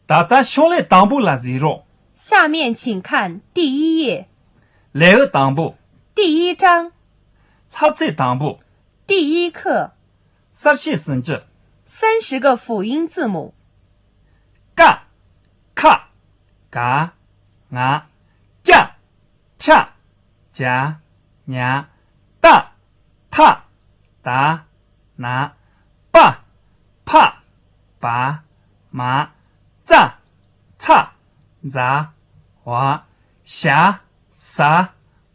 大大上来当部了0。下面请看第1页，然后当部，第1章，他在当部，第1课17生字，30个辅音字母。嘎、卡、嘎、啊、加、恰、加、냐、大、他、达、拿、爸、怕、把、马、咋、擦、咋、哇、下、撒、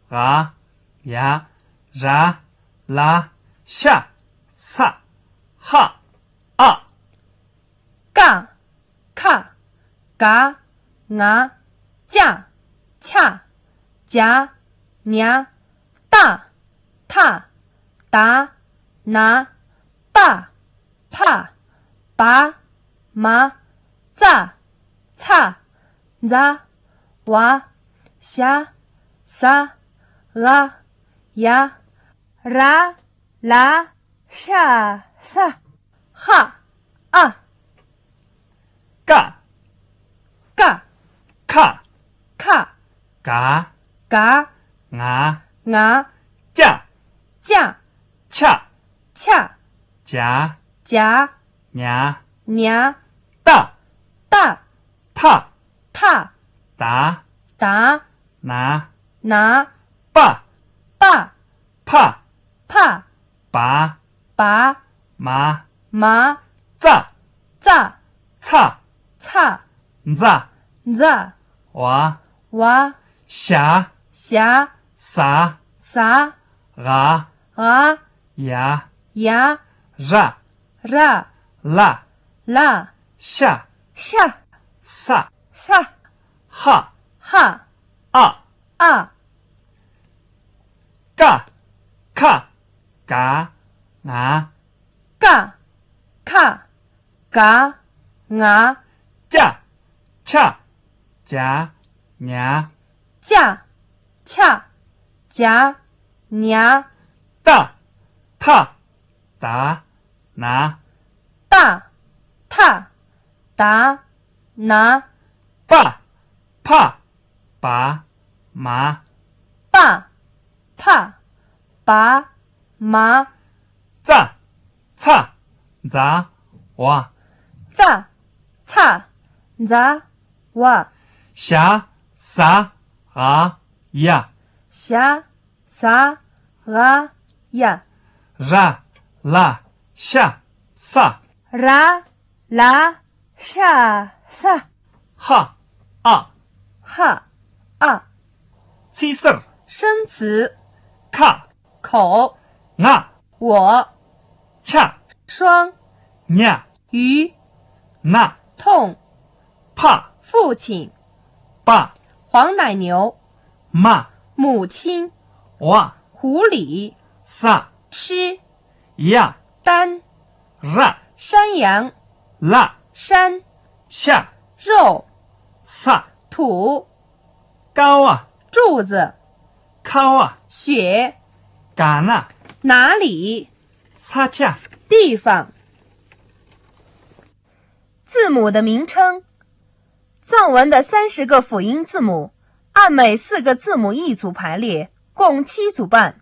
啊、呀、ra、啦、下、撒、哈、啊。嘎、卡、嘎、啊、加、恰、加、냐、大、他、达、拿、爸、怕、把、马、咋、擦、咋、哇、下、撒、啊、呀、ra、啦、下、撒、哈、啊。嘎、嘎、卡、卡、嘎、嘎、啊、啊、加、加、恰、恰、加、加、냐、냐、大、大、他、他、达、达、拿、拿、爸、爸、怕、怕、把、把、马、马、咋、咋、擦、擦、咋、咋、哇、哇、下、下、撒、撒、啊、啊、呀、呀、ra、ra、啦、啦、下、下、撒、撒、哈、哈、啊、啊、嘎、卡、嘎、啊、嘎、卡、嘎、啊、加、恰、加、냐、加、恰、加、냐、大、他、达、拿、大、他、达、拿、爸、怕、把、马、爸、怕、把、马、咋、擦、咋、哇、咋、擦、咋、哇、下、撒、啊、呀、下、撒、啊、呀、ra、啦、下、撒、ra、啦、下、撒、哈、啊。哈、啊。七声生词：卡、口、啊、我、恰、双、냐、鱼、那、痛、怕、父亲、爸、黄奶牛、妈、母亲、哇、狐狸、撒、吃、呀、单、ra、山羊、啦、山、下、肉、撒、土、高啊、柱子、靠啊、雪、干啊、哪里、撒架、地方。字母的名称：藏文的30个辅音字母，按每4个字母一组排列，共7组半。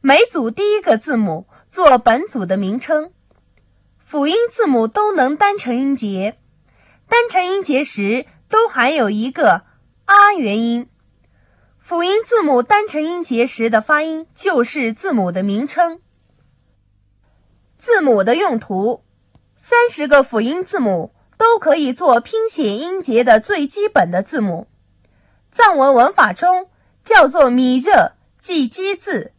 每组第1个字母做本组的名称。辅音字母都能单成音节，单成音节时都含有一个啊元音。辅音字母单成音节时的发音就是字母的名称。字母的用途：30个辅音字母都可以做拼写音节的最基本的字母。藏文文法中叫做米热，即基字。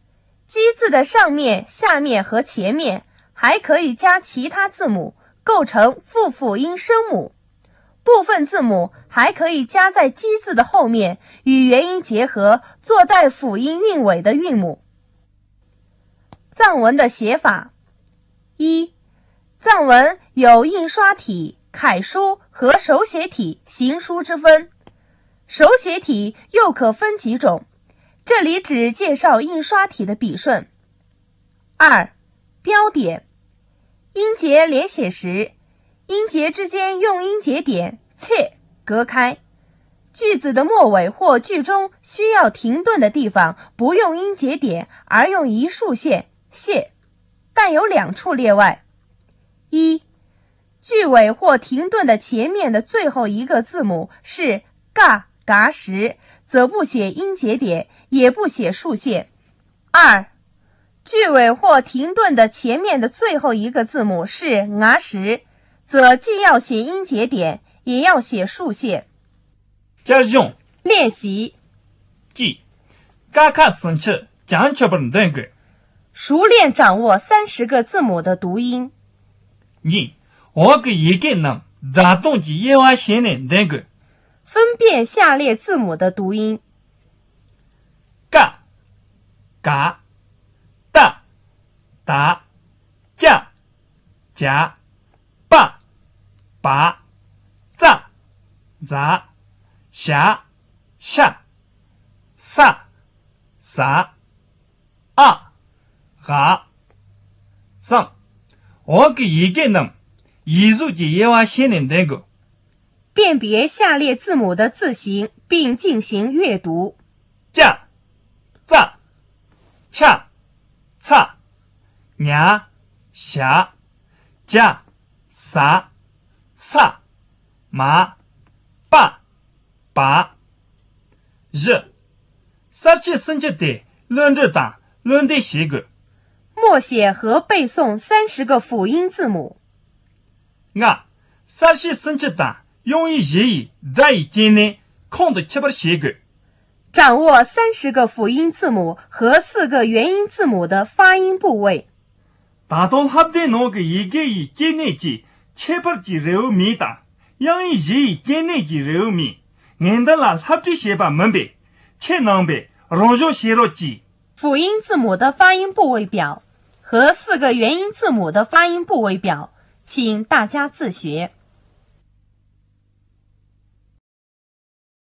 基字的上面、下面和前面还可以加其他字母，构成复辅音声母。部分字母还可以加在基字的后面，与元音结合，做带辅音韵尾的韵母。藏文的写法：一、藏文有印刷体、楷书和手写体、行书之分。手写体又可分几种，这里只介绍印刷体的笔顺。二、标点。音节连写时，音节之间用音节点切隔开。句子的末尾或句中需要停顿的地方，不用音节点，而用一竖线谢，但有2处例外：一、句尾或停顿的前面的最后一个字母是嘎嘎时，则不写音节点，也不写竖线；二、句尾或停顿的前面的最后一个字母是啊时，则既要写音节点，也要写竖线。加用练习记，嘎卡生气，讲起不能个。熟练掌握30个字母的读音。你，我给一个人让动机一万先的那个。分辨下列字母的读音：嘎、嘎、哒、哒、加、加、巴、巴、扎、扎、下、下、撒、撒、啊、啊、上。我给一个人艺术节一万先的那个。辨别下列字母的字形，并进行阅读：加、扎、恰、擦、呀、下、加、撒、撒、马、巴、巴、日。17升级的轮着打，轮的写个。默写和背诵30个辅音字母。17升级打，用于写意，在一间内空的七八写个。掌握30个辅音字母和4个元音字母的发音部位。大到合的那个一个一间内记，七八记肉米打，用于写意间内记肉米。眼的啦，合的写把门背，切能背，容易写了记。辅音字母的发音部位表和4个元音字母的发音部位表，请大家自学。